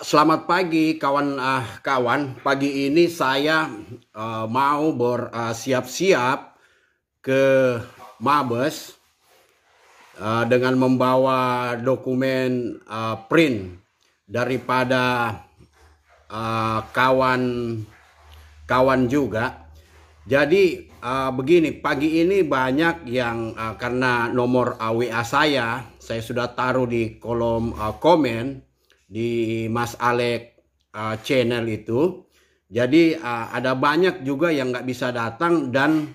Selamat pagi kawan. Pagi ini saya mau bersiap-siap ke Mabes dengan membawa dokumen print daripada kawan juga. Jadi begini, pagi ini banyak yang karena nomor WA saya sudah taruh di kolom komen di Mas Alek channel itu. Jadi ada banyak juga yang nggak bisa datang dan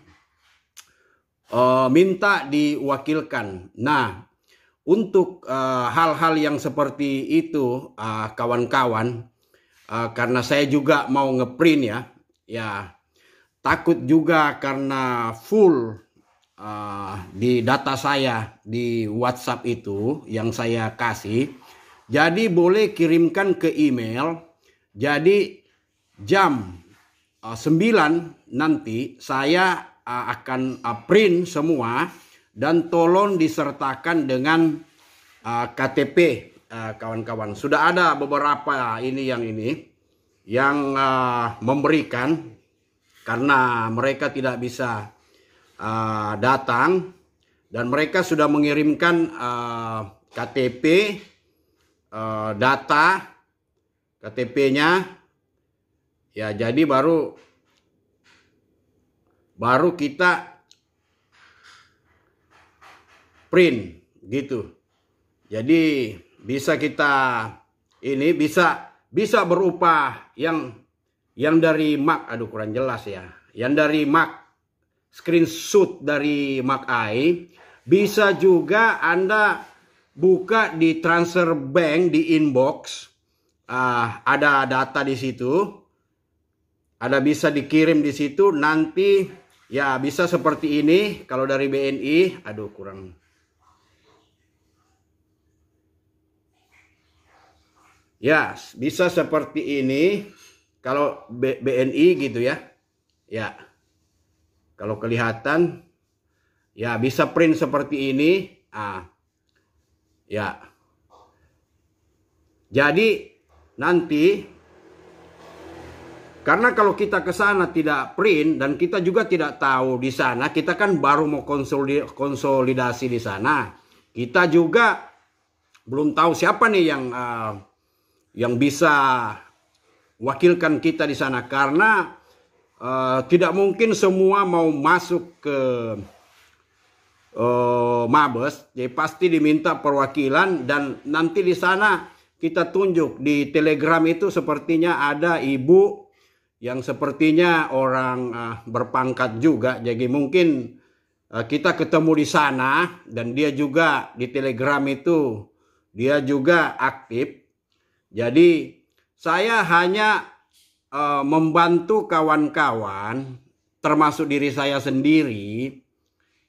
minta diwakilkan. Nah, untuk hal-hal yang seperti itu kawan-kawan, karena saya juga mau ngeprint ya takut juga karena full di data saya di WhatsApp itu yang saya kasih. Jadi boleh kirimkan ke email. Jadi jam 9 nanti saya akan print semua dan tolong disertakan dengan KTP kawan-kawan. Sudah ada beberapa yang memberikan karena mereka tidak bisa datang dan mereka sudah mengirimkan KTP, data KTP-nya ya. Jadi baru kita print gitu. Jadi bisa kita bisa berupa yang dari Mac, aduh kurang jelas ya, yang dari Mac, screenshot dari Mac AI. Bisa juga Anda buka di transfer bank di inbox, ada data di situ, ada bisa dikirim di situ. Nanti ya bisa seperti ini kalau dari BNI, aduh kurang. Ya, bisa seperti ini kalau BNI gitu ya. Ya. Kalau kelihatan ya bisa print seperti ini. Ya. Jadi nanti karena kalau kita ke sana tidak print dan kita juga tidak tahu di sana, kita kan baru mau konsolidasi di sana. Kita juga belum tahu siapa nih yang bisa wakilkan kita di sana, karena tidak mungkin semua mau masuk ke Mabes. Jadi pasti diminta perwakilan dan nanti di sana kita tunjuk di Telegram itu sepertinya ada ibu yang sepertinya orang berpangkat juga. Jadi mungkin kita ketemu di sana dan dia juga di Telegram itu dia juga aktif. Jadi saya hanya membantu kawan-kawan termasuk diri saya sendiri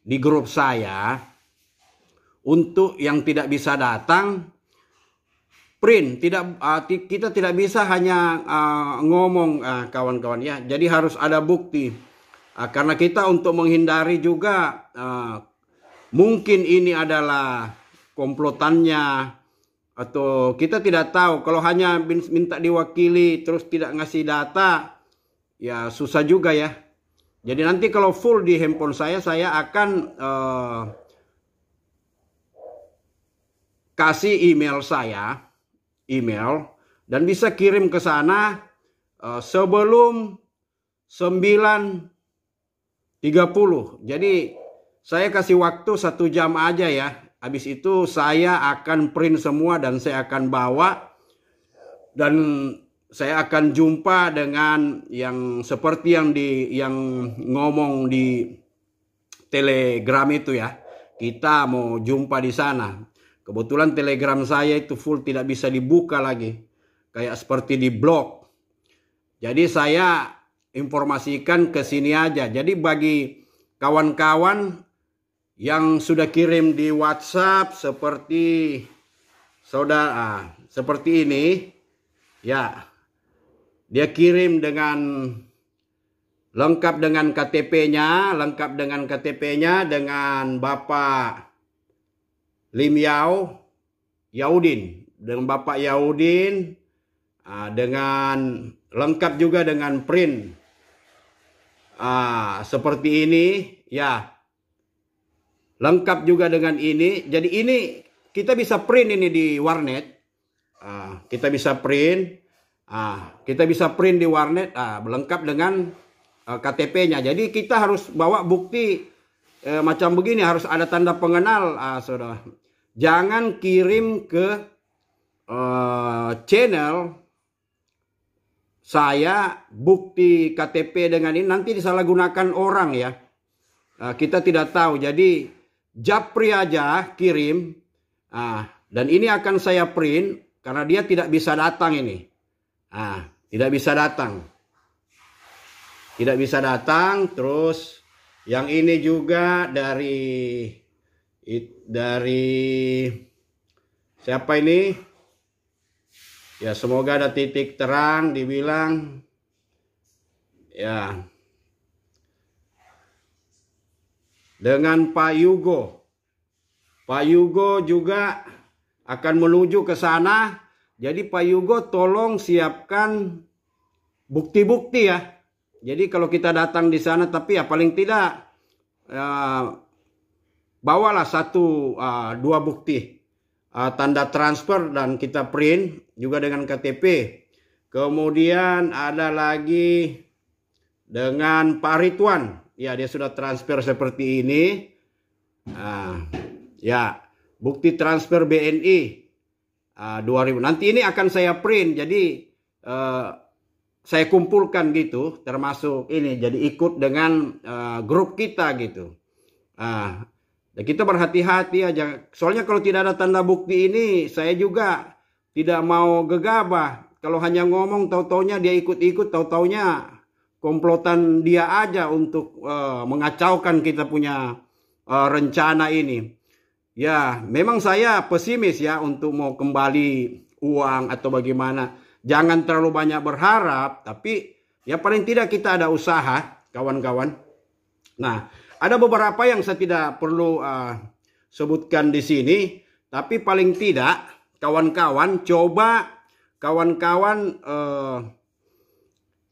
di grup saya untuk yang tidak bisa datang print. Kita tidak bisa hanya ngomong kawan-kawan ya. Jadi harus ada bukti karena kita untuk menghindari juga mungkin ini adalah komplotannya atau kita tidak tahu. Kalau hanya minta diwakili terus tidak ngasih data ya susah juga ya. Jadi nanti kalau full di handphone saya akan kasih email saya, dan bisa kirim ke sana sebelum 9.30. Jadi saya kasih waktu 1 jam aja ya. Habis itu saya akan print semua dan saya akan bawa dan saya akan jumpa dengan yang seperti yang ngomong di Telegram itu ya. Kita mau jumpa di sana. Kebetulan Telegram saya itu full, tidak bisa dibuka lagi. Kayak seperti di blog. Jadi saya informasikan ke sini aja. Jadi bagi kawan-kawan yang sudah kirim di WhatsApp seperti saudara seperti ini ya. Dia kirim dengan lengkap dengan KTP-nya, dengan Bapak Lim Yaudin, dengan Bapak Yaudin dengan lengkap juga dengan print seperti ini ya, lengkap juga dengan ini. Jadi ini kita bisa print ini di warnet, kita bisa print di warnet, lengkap dengan KTP-nya. Jadi kita harus bawa bukti macam begini, harus ada tanda pengenal, saudara. Jangan kirim ke channel saya bukti KTP dengan ini, nanti disalahgunakan orang ya. Kita tidak tahu. Jadi japri aja kirim. Dan ini akan saya print karena dia tidak bisa datang ini. Tidak bisa datang. Tidak bisa datang. Terus yang ini juga dari siapa ini? Ya, semoga ada titik terang dibilang. Ya. Dengan Pak Yugo. Pak Yugo juga akan menuju ke sana. Jadi Pak Yugo tolong siapkan bukti-bukti ya. Jadi kalau kita datang di sana, tapi ya paling tidak bawalah dua bukti. Tanda transfer dan kita print juga dengan KTP. Kemudian ada lagi dengan Pak Ridwan. Ya, dia sudah transfer seperti ini. Ya, bukti transfer BNI 2000. Nanti ini akan saya print. Jadi saya kumpulkan gitu, termasuk ini. Jadi ikut dengan grup kita gitu. Dan kita berhati-hati aja. Soalnya kalau tidak ada tanda bukti ini, saya juga tidak mau gegabah. Kalau hanya ngomong, tahu-taunya dia ikut-ikut, tahu-taunya komplotan dia aja untuk mengacaukan kita punya rencana ini. Ya, memang saya pesimis ya untuk mau kembali uang atau bagaimana. Jangan terlalu banyak berharap, tapi ya paling tidak kita ada usaha, kawan-kawan. Nah, ada beberapa yang saya tidak perlu sebutkan di sini, tapi paling tidak kawan-kawan coba kawan-kawan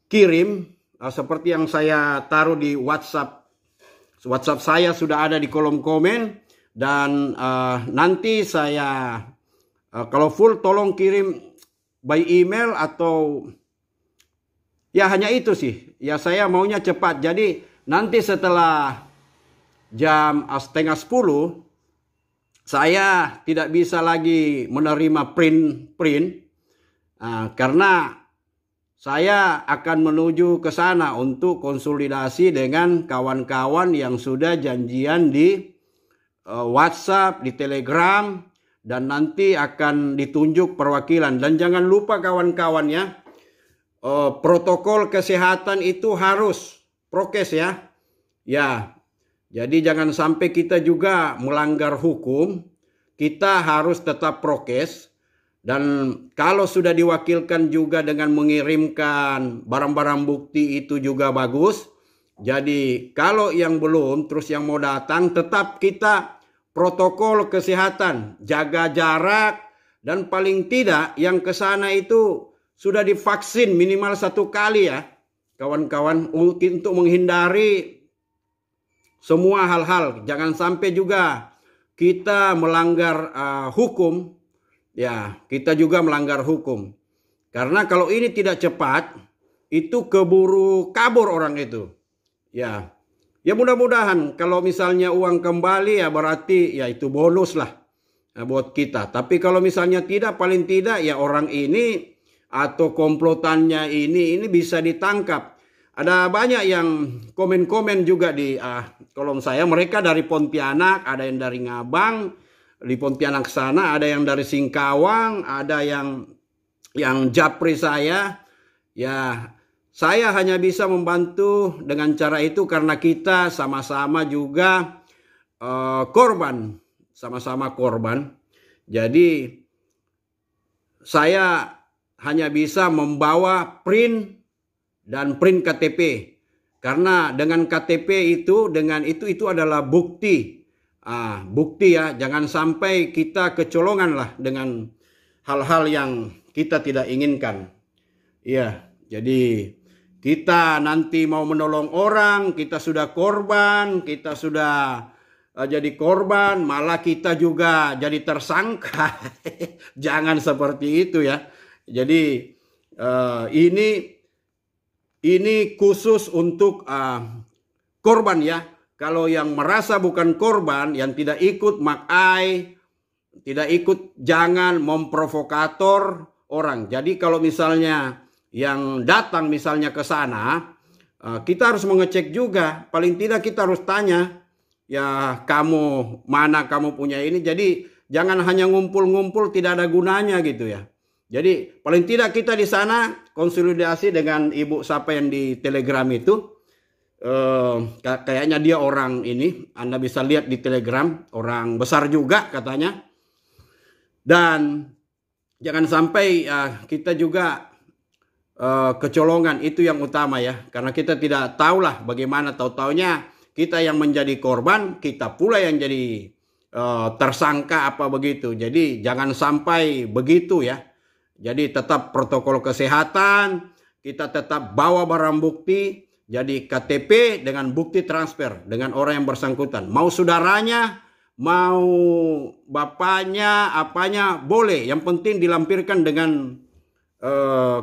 kirim seperti yang saya taruh di WhatsApp. WhatsApp saya sudah ada di kolom komen dan nanti saya kalau full tolong kirim by email atau ya hanya itu sih. Ya saya maunya cepat. Jadi nanti setelah jam 9:30 saya tidak bisa lagi menerima print karena saya akan menuju ke sana untuk konsolidasi dengan kawan-kawan yang sudah janjian di WhatsApp, di Telegram, dan nanti akan ditunjuk perwakilan. Dan jangan lupa kawan-kawan ya, protokol kesehatan itu harus prokes ya. Ya. Jadi jangan sampai kita juga melanggar hukum, kita harus tetap prokes. Dan kalau sudah diwakilkan juga dengan mengirimkan barang-barang bukti itu juga bagus. Jadi kalau yang belum, terus yang mau datang, tetap kita protokol kesehatan, jaga jarak, dan paling tidak yang ke sana itu sudah divaksin minimal 1 kali ya, kawan-kawan, untuk menghindari semua hal-hal. Jangan sampai juga kita melanggar hukum. Ya, kita juga melanggar hukum. Karena kalau ini tidak cepat, itu keburu kabur orang itu. Ya, ya mudah-mudahan kalau misalnya uang kembali ya berarti ya itu bonus lah buat kita. Tapi kalau misalnya tidak, paling tidak ya orang ini atau komplotannya ini bisa ditangkap. Ada banyak yang komen-komen juga di kolom saya. Mereka dari Pontianak, ada yang dari Ngabang, di Pontianak sana, ada yang dari Singkawang, ada yang japri saya. Ya, saya hanya bisa membantu dengan cara itu karena kita sama-sama juga korban, sama-sama korban. Jadi saya hanya bisa membawa print dan print KTP. Karena dengan KTP itu, itu adalah bukti. Bukti ya, jangan sampai kita kecolongan lah dengan hal-hal yang kita tidak inginkan. Iya, jadi kita nanti mau menolong orang, kita sudah korban, kita sudah jadi korban, malah kita juga jadi tersangka. Jangan seperti itu ya. Jadi ini khusus untuk korban ya. Kalau yang merasa bukan korban, yang tidak ikut makai, tidak ikut, jangan memprovokator orang. Jadi kalau misalnya yang datang misalnya ke sana, kita harus mengecek juga. Paling tidak kita harus tanya, ya kamu mana kamu punya ini. Jadi jangan hanya ngumpul-ngumpul tidak ada gunanya gitu ya. Jadi paling tidak kita di sana konsolidasi dengan ibu siapa yang di Telegram itu. Kayaknya dia orang ini, Anda bisa lihat di Telegram, orang besar juga katanya. Dan jangan sampai kita juga kecolongan, itu yang utama ya. Karena kita tidak tahulah bagaimana, tahu-taunya kita yang menjadi korban, kita pula yang jadi tersangka apa begitu. Jadi jangan sampai begitu ya. Jadi tetap protokol kesehatan, kita tetap bawa barang bukti. Jadi KTP dengan bukti transfer dengan orang yang bersangkutan. Mau saudaranya, mau bapaknya, apanya boleh. Yang penting dilampirkan dengan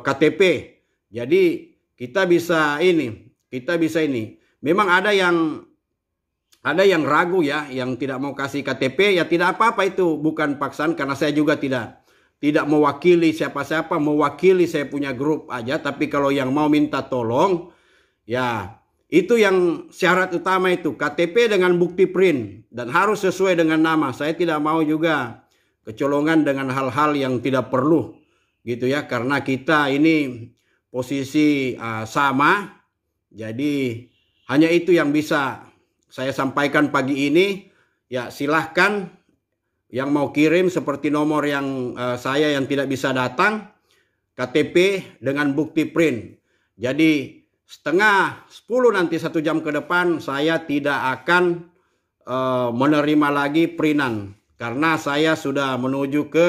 KTP. Jadi kita bisa ini. Memang ada yang ragu ya, yang tidak mau kasih KTP, ya tidak apa-apa, itu bukan paksaan. Karena saya juga tidak mewakili siapa-siapa, mewakili saya punya grup aja. Tapi kalau yang mau minta tolong, ya itu yang syarat utama itu KTP dengan bukti print dan harus sesuai dengan nama. Saya tidak mau juga kecolongan dengan hal-hal yang tidak perlu gitu ya, karena kita ini posisi sama. Jadi hanya itu yang bisa saya sampaikan pagi ini. Ya silahkan yang mau kirim seperti nomor yang saya yang tidak bisa datang, KTP dengan bukti print. Jadi setengah 10 nanti 1 jam ke depan saya tidak akan menerima lagi printan. Karena saya sudah menuju ke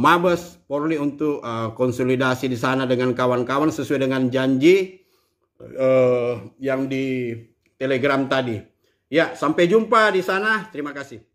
Mabes Polri untuk konsolidasi di sana dengan kawan-kawan sesuai dengan janji yang di Telegram tadi. Ya, sampai jumpa di sana. Terima kasih.